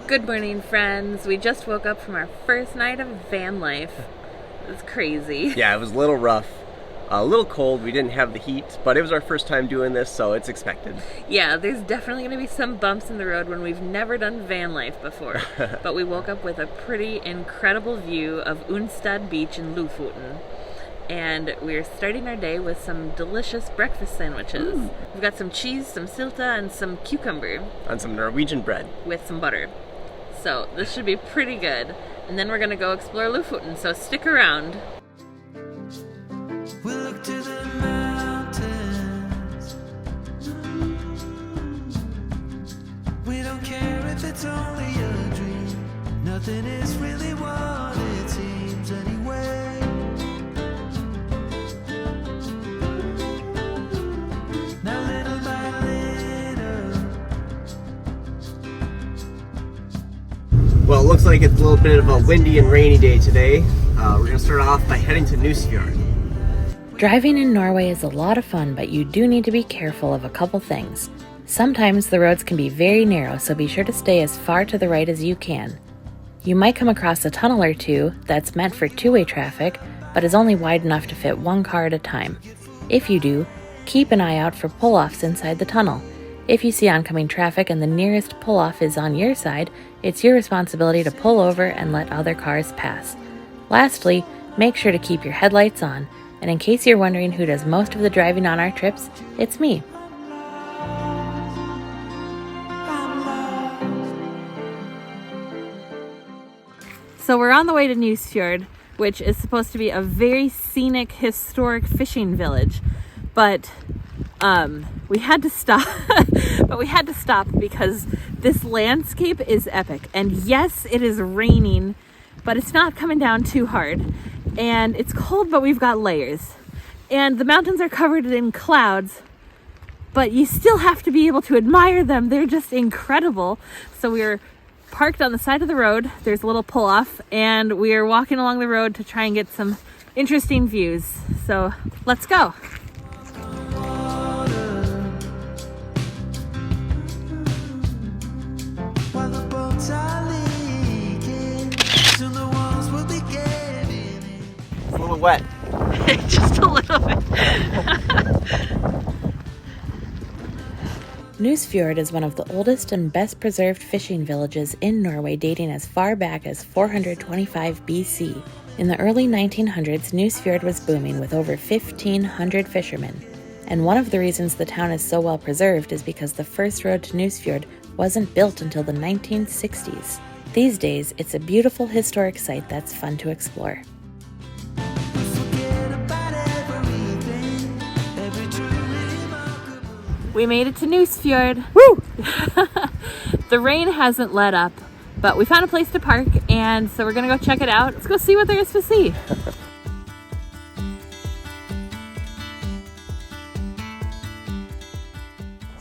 Good morning, friends. We just woke up from our first night of van life. It was crazy. Yeah, it was a little rough. A little cold. We didn't have the heat, but it was our first time doing this, so it's expected. Yeah, there's definitely going to be some bumps in the road when we've never done van life before. But we woke up with a pretty incredible view of Unstad Beach in Lofoten. And we're starting our day with some delicious breakfast sandwiches. Ooh. We've got some cheese, some silta, and some cucumber. On some Norwegian bread. With some butter. So this should be pretty good. And then we're going to go explore Lofoten, so stick around. We look to the mountains. We don't care if it's only a dream. Nothing is really what it seems anyway. Now little by little. Well, it looks like it's a little bit of a windy and rainy day today. We're going to start off by heading to NUSFJORD. Driving in Norway is a lot of fun, but you do need to be careful of a couple things. Sometimes the roads can be very narrow, so be sure to stay as far to the right as you can. You might come across a tunnel or two that's meant for two-way traffic, but is only wide enough to fit one car at a time. If you do, keep an eye out for pull-offs inside the tunnel. If you see oncoming traffic and the nearest pull-off is on your side, it's your responsibility to pull over and let other cars pass. Lastly, make sure to keep your headlights on. And in case you're wondering who does most of the driving on our trips, it's me. So we're on the way to NUSFJORD, which is supposed to be a very scenic, historic fishing village. But we had to stop. But we had to stop because this landscape is epic. And yes, it is raining, but it's not coming down too hard. And it's cold, but we've got layers. And the mountains are covered in clouds, but you still have to be able to admire them. They're just incredible. So we're parked on the side of the road. There's a little pull-off, and we are walking along the road to try and get some interesting views. So let's go. A little wet. Just a little bit. NUSFJORD is one of the oldest and best preserved fishing villages in Norway, dating as far back as 425 BC. In the early 1900s, NUSFJORD was booming with over 1,500 fishermen. And one of the reasons the town is so well preserved is because the first road to NUSFJORD wasn't built until the 1960s. These days, it's a beautiful historic site that's fun to explore. We made it to NUSFJORD. Woo! The rain hasn't let up, but we found a place to park, and so we're gonna go check it out. Let's go see what there is to see.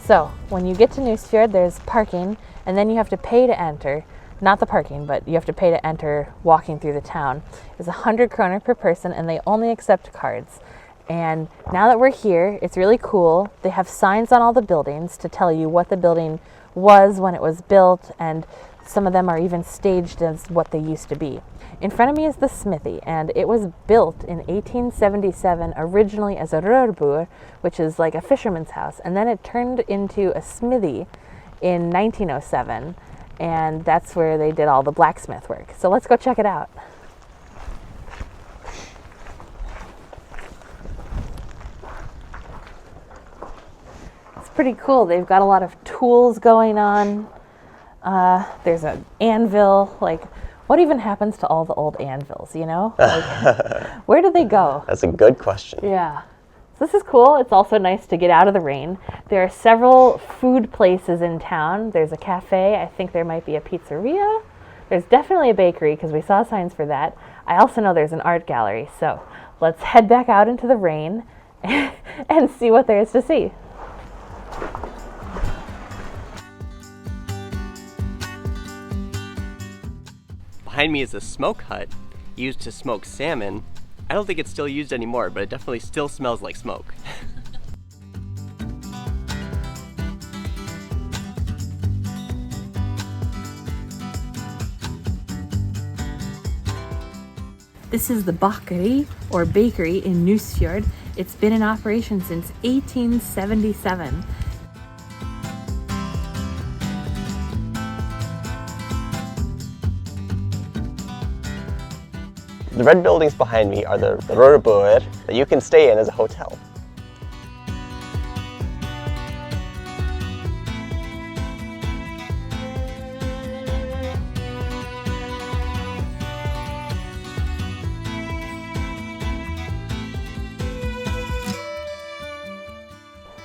So, when you get to NUSFJORD, there's parking, and then you have to pay to enter. Not the parking, but you have to pay to enter walking through the town. It's 100 kroner per person, and they only accept cards. And now that we're here, it's really cool. They have signs on all the buildings to tell you what the building was when it was built, and some of them are even staged as what they used to be. In front of me is the smithy, and it was built in 1877 originally as a rørbur, which is like a fisherman's house, and then it turned into a smithy in 1907, and that's where they did all the blacksmith work. So let's go check it out. Pretty cool. They've got a lot of tools going on. There's an anvil. Like, what even happens to all the old anvils, you know? Like, where do they go? That's a good question. Yeah. So this is cool. It's also nice to get out of the rain. There are several food places in town. There's a cafe. I think there might be a pizzeria. There's definitely a bakery because we saw signs for that. I also know there's an art gallery. So let's head back out into the rain and see what there is to see. Behind me is a smoke hut used to smoke salmon. I don't think it's still used anymore, but it definitely still smells like smoke. This is the bakeri, or bakery, in Nusfjord. It's been in operation since 1877. The red buildings behind me are the ROAD TO NUSFJORD that you can stay in as a hotel.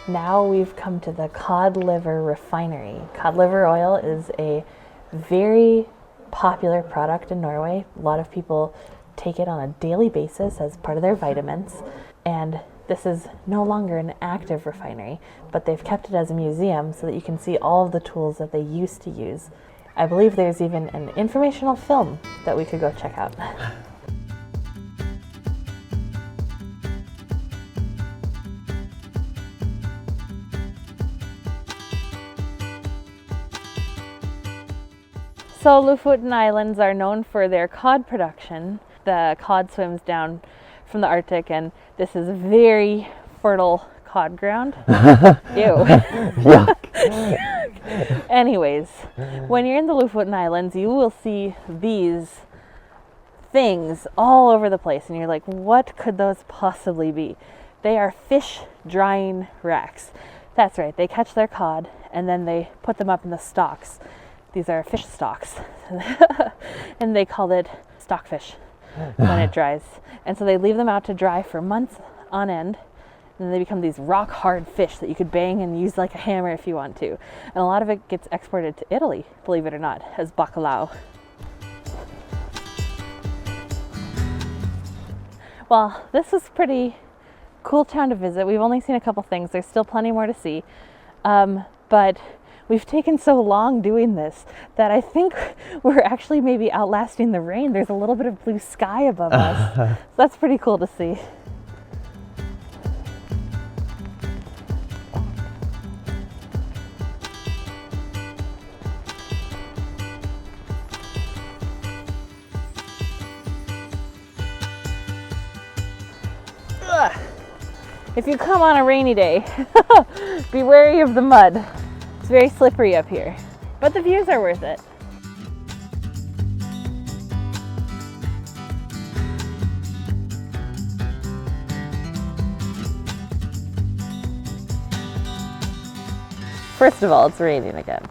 Now we've come to the cod liver refinery. Cod liver oil is a very popular product in Norway. A lot of people take it on a daily basis as part of their vitamins, and this is no longer an active refinery, but they've kept it as a museum so that you can see all of the tools that they used to use. I believe there's even an informational film that we could go check out. So Lofoten Islands are known for their cod production. The cod swims down from the Arctic, and this is very fertile cod ground. Ew. Anyways, when you're in the Lofoten Islands, you will see these things all over the place, and you're like, what could those possibly be? They are fish drying racks. That's right, they catch their cod and then they put them up in the stocks. These are fish stocks, and they call it stockfish when it dries. And so they leave them out to dry for months on end, and then they become these rock hard fish that you could bang and use like a hammer if you want to. And a lot of it gets exported to Italy, believe it or not, as bacalao. Well, this was pretty cool town to visit. We've only seen a couple things. There's still plenty more to see, but we've taken so long doing this that I think we're actually maybe outlasting the rain. There's a little bit of blue sky above us. So that's pretty cool to see. If you come on a rainy day, be wary of the mud. It's very slippery up here, but the views are worth it. First of all, it's raining again,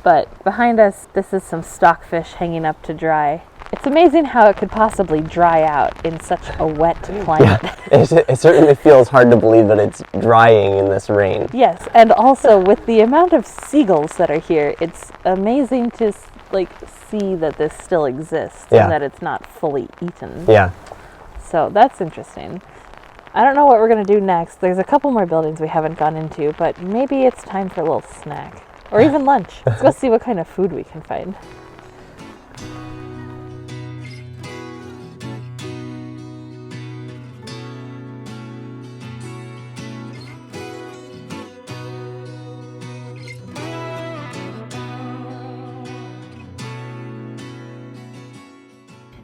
but behind us, this is some stockfish hanging up to dry. It's amazing how it could possibly dry out in such a wet climate. Yeah, it certainly feels hard to believe that it's drying in this rain. Yes, and also with the amount of seagulls that are here, it's amazing to see that this still exists and that it's not fully eaten. Yeah. So that's interesting. I don't know what we're going to do next. There's a couple more buildings we haven't gone into, but maybe it's time for a little snack. Or even lunch. Let's go see what kind of food we can find.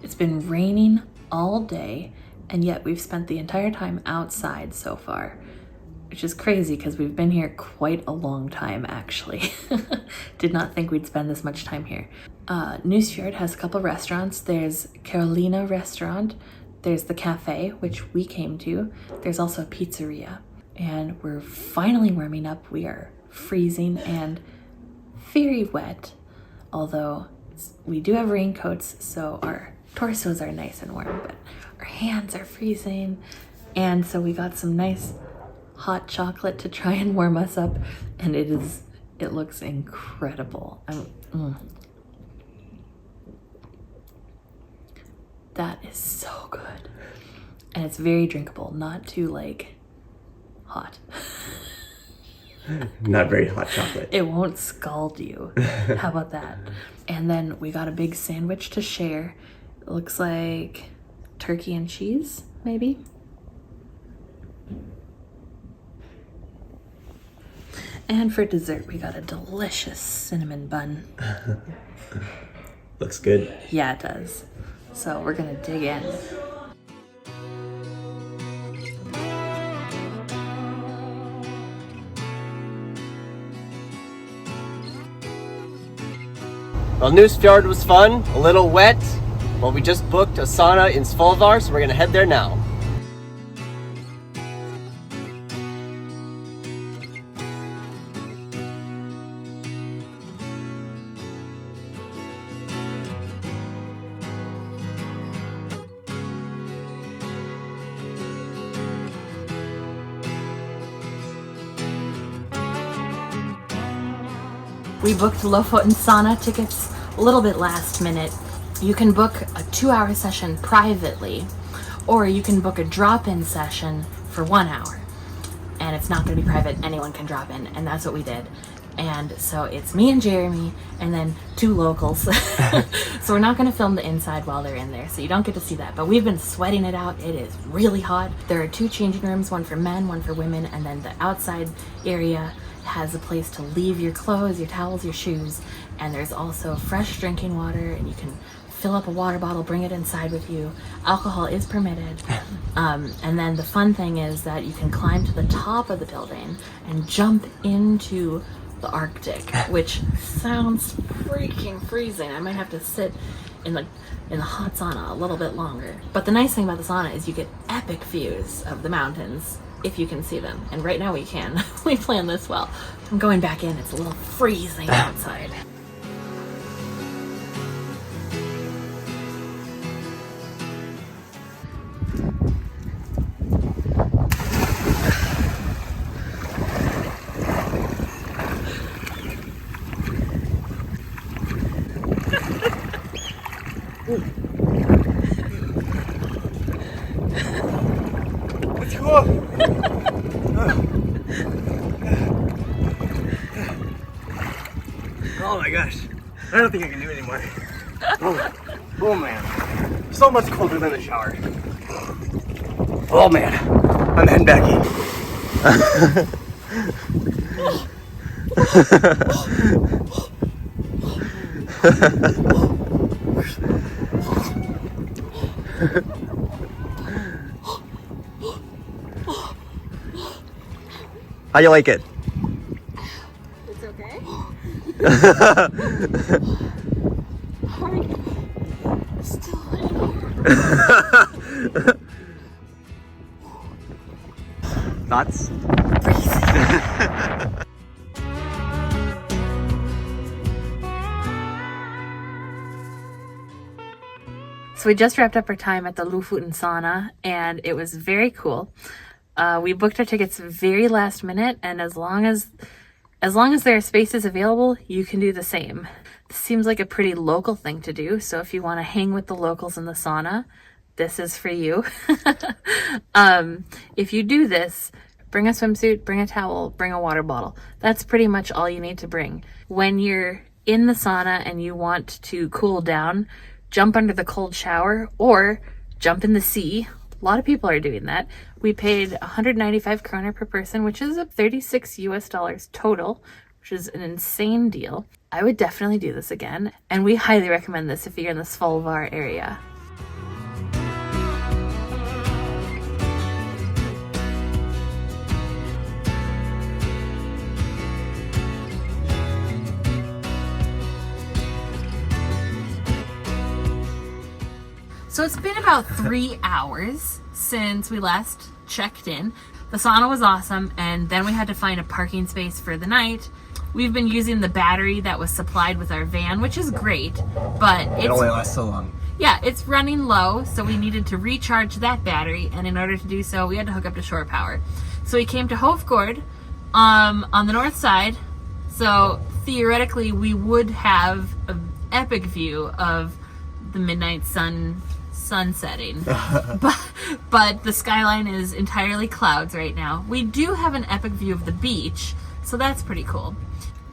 It's been raining all day, and yet we've spent the entire time outside so far, which is crazy because we've been here quite a long time actually. Did not think we'd spend this much time here. Nusfjord has a couple restaurants. There's Carolina restaurant, there's the cafe, which we came to, there's also a pizzeria, and we're finally warming up. We are freezing and very wet, although we do have raincoats, so our torsos are nice and warm, but our hands are freezing. And so we got some nice hot chocolate to try and warm us up, and it looks incredible. That is so good, and it's very drinkable, not too hot. Not very hot chocolate. It won't scald you. How about that? And then we got a big sandwich to share. It looks like turkey and cheese, maybe. And for dessert, we got a delicious cinnamon bun. Looks good. Yeah, it does. So we're gonna dig in. Well, NUSFJORD was fun, a little wet. Well, we just booked a sauna in SVOLVÄR, so we're gonna head there now. We booked Lofoten Sauna tickets a little bit last minute. You can book a 2-hour session privately, or you can book a drop-in session for 1 hour. And it's not going to be private, anyone can drop in, and that's what we did. And so it's me and Jeremy, and then 2 locals. So we're not going to film the inside while they're in there, so you don't get to see that. But we've been sweating it out. It is really hot. There are 2 changing rooms, one for men, one for women, and then the outside area has a place to leave your clothes, your towels, your shoes, and there's also fresh drinking water, and you can fill up a water bottle, bring it inside with you. Alcohol is permitted. And then the fun thing is that you can climb to the top of the building and jump into the Arctic, which sounds freaking freezing. I might have to sit in the hot sauna a little bit longer. But the nice thing about the sauna is you get epic views of the mountains if you can see them. And right now we can. We planned this well. I'm going back in. It's a little freezing outside. Let's go! Oh my gosh, I don't think I can do it anymore. Oh man, so much colder than the shower. Oh man, I'm heading back in. How you like it? It's okay. Still in here. Thoughts? So we just wrapped up our time at the Lofoten Sauna, and it was very cool. We booked our tickets very last minute, and as long as there are spaces available, you can do the same. This seems like a pretty local thing to do, so if you want to hang with the locals in the sauna, this is for you. If you do this, bring a swimsuit, bring a towel, bring a water bottle. That's pretty much all you need to bring. When you're in the sauna and you want to cool down, jump under the cold shower or jump in the sea. A lot of people are doing that. We paid 195 kroner per person, which is $36 US total, which is an insane deal. I would definitely do this again, and we highly recommend this if you're in the SVOLVÄR area. So it's been about 3 hours since we last checked in. The sauna was awesome, and then we had to find a parking space for the night. We've been using the battery that was supplied with our van, which is great, but It only lasts so long. yeah, it's running low, so we needed to recharge that battery, and in order to do so, we had to hook up to shore power. So we came to Hov Gård on the north side, so theoretically we would have an epic view of the midnight sun setting. but the skyline is entirely clouds right now. We do have an epic view of the beach, so that's pretty cool.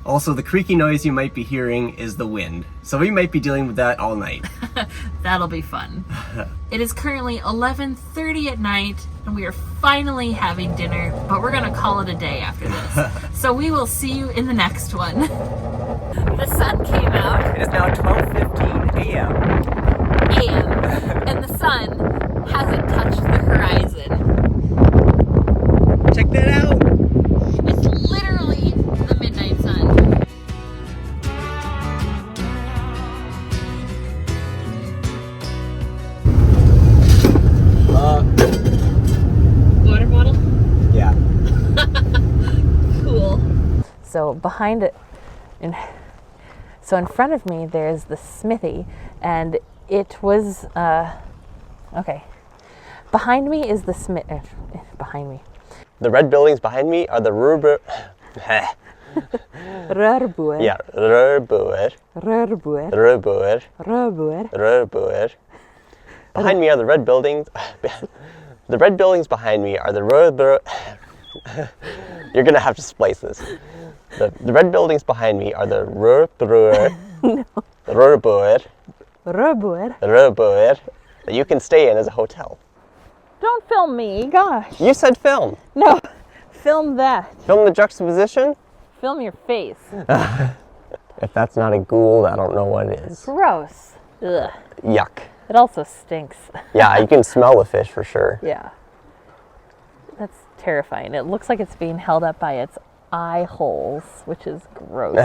Also, the creaky noise you might be hearing is the wind, so we might be dealing with that all night. That'll be fun. It is currently 11:30 at night, and we are finally having dinner, but we're gonna call it a day after this. So we will see you in the next one. The sun came out. It is now 12:15 a.m. And the sun hasn't touched the horizon. Check that out! It's literally the midnight sun. So behind it, so in front of me, there's the smithy, and it was, okay. Behind me is the behind me. The red buildings behind me are the Rurboer. Rurboer. Yeah, Rurboer. Rurboer. Rurboer. Rurboer. Rurboer. Behind me are the red buildings. The red buildings behind me are the Rurboer. You're gonna have to splice this. The red buildings behind me are the Rurboer. No. Rurboer. Rurboer. Rurboer. That you can stay in as a hotel. Don't film me, gosh. You said film. No, film that. Film the juxtaposition? Film your face. If that's not a Gould, I don't know what it is. Gross. Ugh. Yuck. It also stinks. Yeah, you can smell the fish for sure. Yeah. That's terrifying. It looks like it's being held up by its eye holes, which is gross.